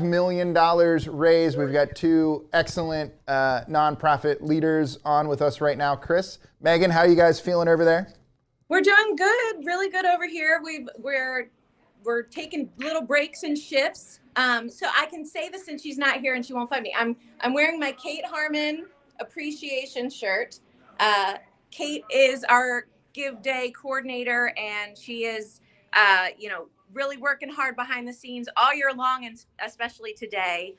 million raised. We've got two excellent nonprofit leaders on with us right now. Chris, Megan, how are you guys feeling over there? We're doing good, really good over here. We're taking little breaks and shifts. So I can say this since she's not here and she won't find me. I'm wearing my Kate Harmon appreciation shirt. Kate is our Give Day coordinator, and she is, really working hard behind the scenes all year long, and especially today.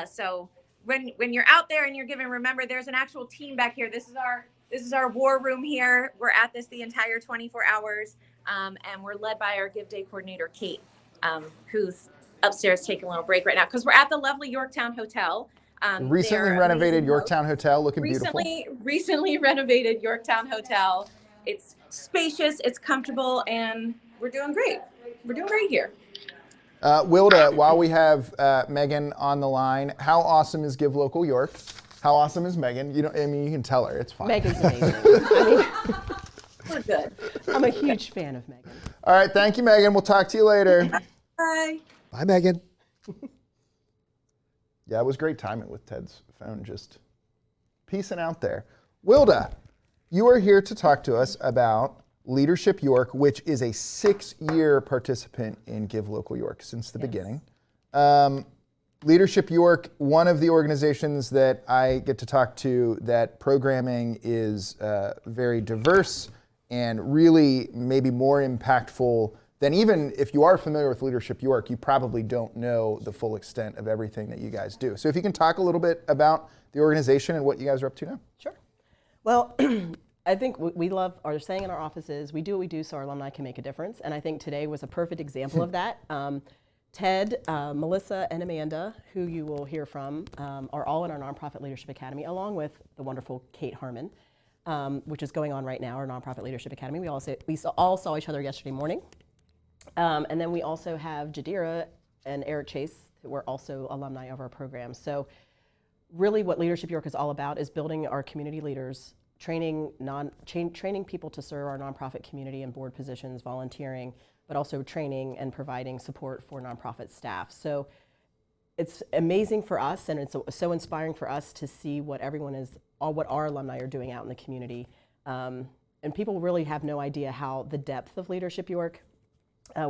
So when you're out there and you're giving, remember there's an actual team back here. This is our war room here. We're at this the entire 24 hours, and we're led by our Give Day coordinator, Kate, who's upstairs taking a little break right now because we're at the lovely Yorktown Hotel. Recently renovated Yorktown Hotel, looking beautiful. Recently renovated Yorktown Hotel. It's spacious, it's comfortable, and we're doing great. We're doing great here. Wilda, while we have Megan on the line, how awesome is Give Local York? How awesome is Megan? You can tell her. It's fine. Megan's amazing. We're good. I'm a huge fan of Megan. All right, thank you, Megan. We'll talk to you later. Bye. Bye, Megan. Yeah, it was great timing with Ted's phone just peacing out there. Wilda, you are here to talk to us about Leadership York, which is a 6-year participant in Give Local York since the beginning. Leadership York, one of the organizations that I get to talk to that programming is very diverse and really maybe more impactful than even if you are familiar with Leadership York, you probably don't know the full extent of everything that you guys do. So if you can talk a little bit about the organization and what you guys are up to now. Sure. Well, I think we love our saying in our offices, we do what we do so our alumni can make a difference. And I think today was a perfect example of that. Ted, Melissa, and Amanda, who you will hear from, are all in our Nonprofit Leadership Academy, along with the wonderful Kate Harmon, which is going on right now, our Nonprofit Leadership Academy. We all saw each other yesterday morning. And then we also have Jadira and Eric Chase, who are also alumni of our program. So really what Leadership York is all about is building our community leaders, training people to serve our nonprofit community in board positions, volunteering, but also training and providing support for nonprofit staff. So it's amazing for us, and it's so inspiring for us to see what our alumni are doing out in the community. And people really have no idea how the depth of Leadership York.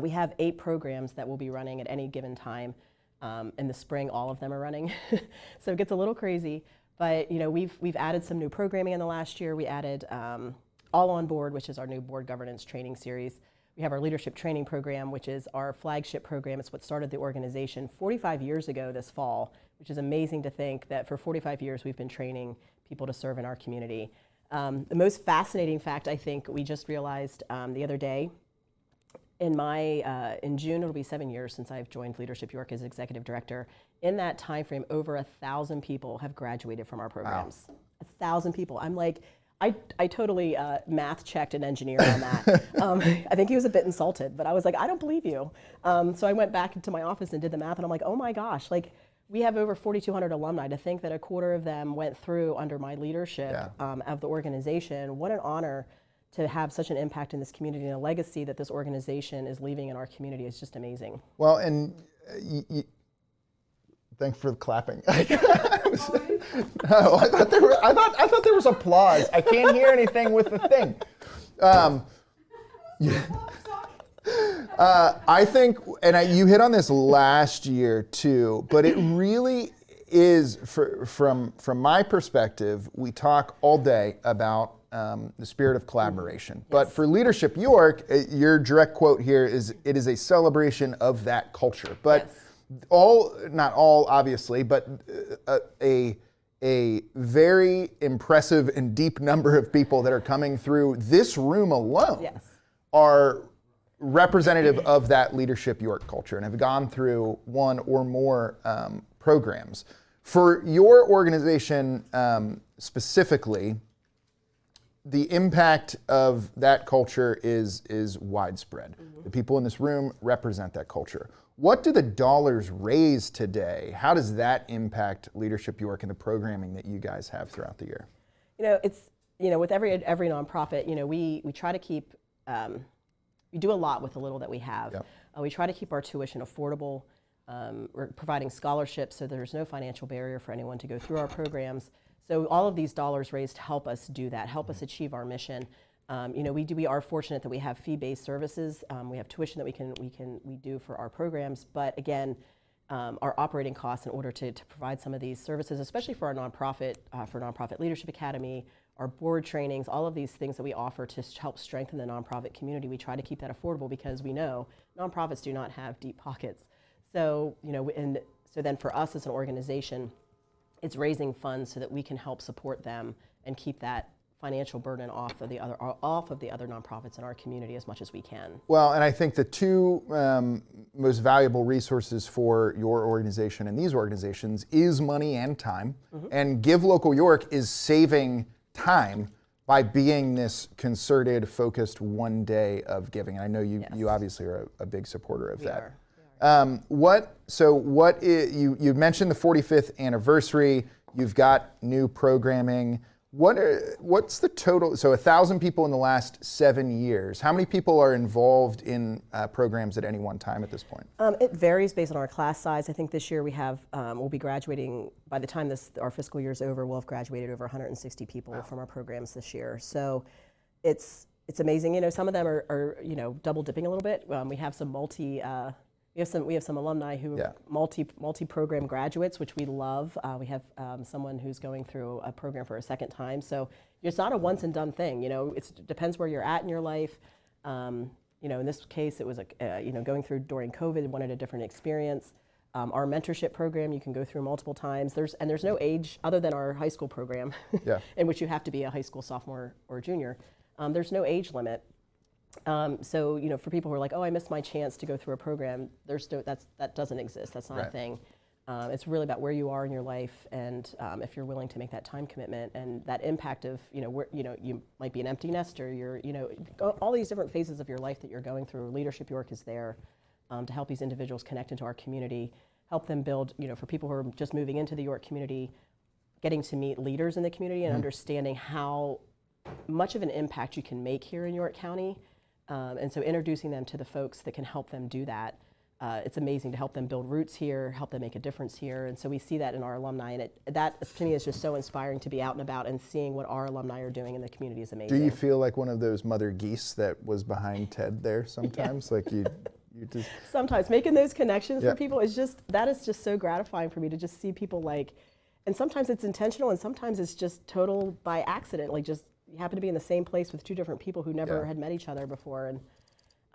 We have 8 programs that we'll be running at any given time. In the spring, all of them are running. So it gets a little crazy, but we've added some new programming in the last year. We added All on Board, which is our new board governance training series. We have our leadership training program, which is our flagship program. It's what started the organization 45 years ago this fall, which is amazing to think that for 45 years we've been training people to serve in our community. The most fascinating fact, I think, we just realized the other day, in June, it'll be 7 years since I've joined Leadership York as executive director. In that time frame, over 1,000 people have graduated from our programs. Wow. 1,000 people. I'm like, I totally math checked an engineer on that. I think he was a bit insulted, but I was like, I don't believe you. So I went back into my office and did the math, and I'm like, oh my gosh, we have over 4,200 alumni. To think that a quarter of them went through under my leadership of the organization. What an honor to have such an impact in this community, and a legacy that this organization is leaving in our community is just amazing. Well, and thanks for the clapping. I thought there was applause. I can't hear anything with the thing. I think, and you hit on this last year too, but it really is, from my perspective, we talk all day about the spirit of collaboration. Yes. But for Leadership York, your direct quote here is, it is a celebration of that culture. But yes. Not all, obviously, but a very impressive and deep number of people that are coming through this room alone yes. are representative of that Leadership York culture and have gone through one or more programs. For your organization specifically, the impact of that culture is widespread. Mm-hmm. The people in this room represent that culture. What do the dollars raise today? How does that impact Leadership York and the programming that you guys have throughout the year? It's with every nonprofit, we try to keep, we do a lot with the little that we have. Yep. We try to keep our tuition affordable. We're providing scholarships, so there's no financial barrier for anyone to go through our programs. So all of these dollars raised help us do that, help us achieve our mission. We are fortunate that we have fee-based services. We have tuition that we do for our programs, but again, our operating costs in order to provide some of these services, especially for our nonprofit, for Nonprofit Leadership Academy, our board trainings, all of these things that we offer to help strengthen the nonprofit community. We try to keep that affordable because we know nonprofits do not have deep pockets. So, and so then for us as an organization, it's raising funds so that we can help support them and keep that financial burden off of the other nonprofits in our community as much as we can. Well, and I think the two most valuable resources for your organization and these organizations is money and time. And Give Local York is saving time by being this concerted, focused one day of giving. And I know you obviously are a big supporter of that. You mentioned the 45th anniversary. You've got new programming. What's the total? So 1,000 people in the last 7 years. How many people are involved in programs at any one time at this point? It varies based on our class size. I think this year we'll be graduating, by the time our fiscal year is over, we'll have graduated over 160 people from our programs this year. So it's amazing. Some of them are double dipping a little bit. We have some we have some alumni who are multi-program graduates, which we love. We have someone who's going through a program for a second time. So it's not a once and done thing. It depends where you're at in your life. In this case, it was going through during COVID and wanted a different experience. Our mentorship program you can go through multiple times. There's no age other than our high school program, in which you have to be a high school sophomore or junior. There's no age limit. So for people who are like, oh, I missed my chance to go through a program, that doesn't exist. That's not a thing. It's really about where you are in your life, and if you're willing to make that time commitment and that impact of you might be an empty nester. You're all these different phases of your life that you're going through. Leadership York is there to help these individuals connect into our community, help them build. For people who are just moving into the York community, getting to meet leaders in the community and understanding how much of an impact you can make here in York County. And so introducing them to the folks that can help them do that. It's amazing to help them build roots here, help them make a difference here. And so we see that in our alumni. And that to me is just so inspiring to be out and about and seeing what our alumni are doing in the community is amazing. Do you feel like one of those mother geese that was behind Ted there sometimes? Like you just... Sometimes making those connections for people is just so gratifying for me to just see people and sometimes it's intentional and sometimes it's just total by accident, just you happen to be in the same place with two different people who never had met each other before,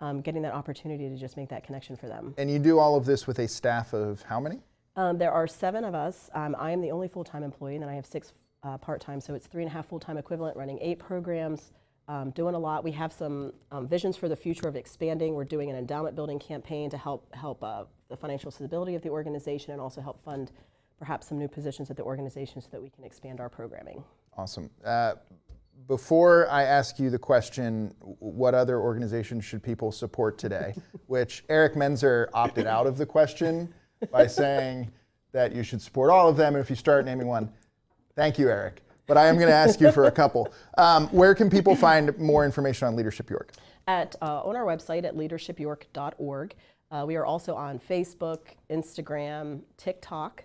and getting that opportunity to just make that connection for them. And you do all of this with a staff of how many? There are 7 of us. I am the only full-time employee, and then I have 6 part-time, so it's 3.5 full-time equivalent, running 8 programs, doing a lot. We have some visions for the future of expanding. We're doing an endowment building campaign to help the financial stability of the organization and also help fund perhaps some new positions at the organization so that we can expand our programming. Awesome. Before I ask you the question, what other organizations should people support today, which Eric Menzer opted out of the question by saying that you should support all of them, and if you start naming one, thank you, Eric. But I am going to ask you for a couple. Where can people find more information on Leadership York? On our website at leadershipyork.org. We are also on Facebook, Instagram, TikTok.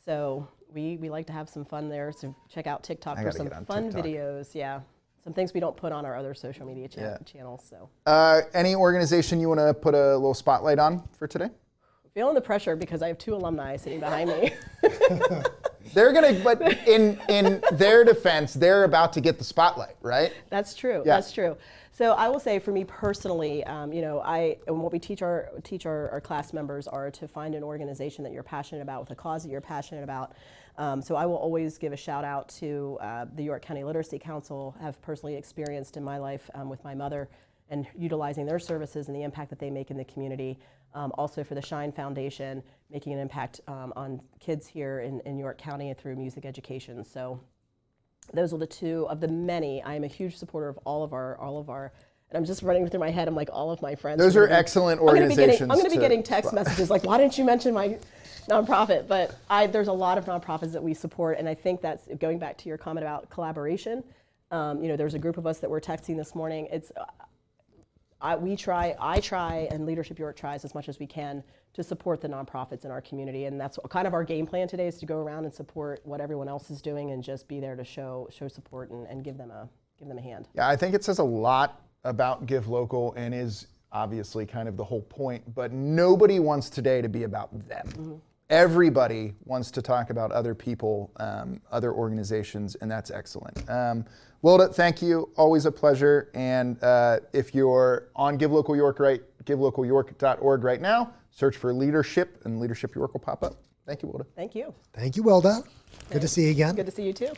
So we like to have some fun there. So check out TikTok for some fun videos. Yeah, some things we don't put on our other social media channels. So any organization you want to put a little spotlight on for today? Feeling the pressure because I have 2 alumni sitting behind me. They're gonna, but in their defense, they're about to get the spotlight, right? That's true. Yeah. That's true. So I will say, for me personally, and what we teach our class members are to find an organization that you're passionate about with a cause that you're passionate about. So I will always give a shout out to the York County Literacy Council. Have personally experienced in my life with my mother and utilizing their services and the impact that they make in the community. Also for the Shine Foundation, making an impact on kids here in York County through music education. So those are the 2 of the many. I am a huge supporter of all of our, and I'm just running through my head, I'm like, all of my friends. Those are excellent organizations. I'm going to be getting text messages like, why didn't you mention my nonprofit? But there's a lot of nonprofits that we support, and I think that's, going back to your comment about collaboration, there's a group of us that we're texting this morning. I try, and Leadership York tries as much as we can to support the nonprofits in our community. And that's kind of our game plan today, is to go around and support what everyone else is doing and just be there to show support and give them a hand. Yeah, I think it says a lot about Give Local and is obviously kind of the whole point, but nobody wants today to be about them. Everybody wants to talk about other people, other organizations, and that's excellent. Wilda, thank you. Always a pleasure. And if you're on Give Local York, givelocalyork.org right now, search for Leadership, and Leadership York will pop up. Thank you, Wilda. Thank you. Thank you, Wilda. Good to see you again. Good to see you too.